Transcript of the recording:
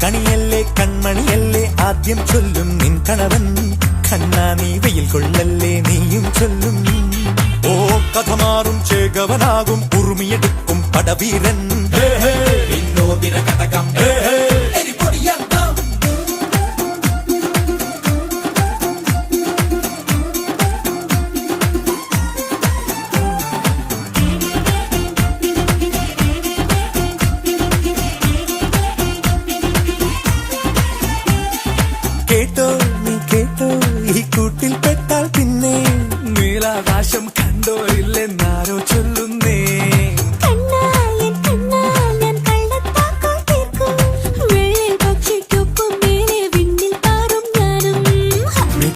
കണിയല്ലേ കൺമണിയല്ലേ ആദ്യം ചൊല്ലും നിൻ കണവൻ. കണ്ണാ നീ വെയിൽ കൊള്ളല്ലേ നീയും ചൊല്ലും. ഓ കഥ മാറും ചേകവനാകും ഉറുമിയെടുക്കും പടവീരൻ. വിനോദിന കടകം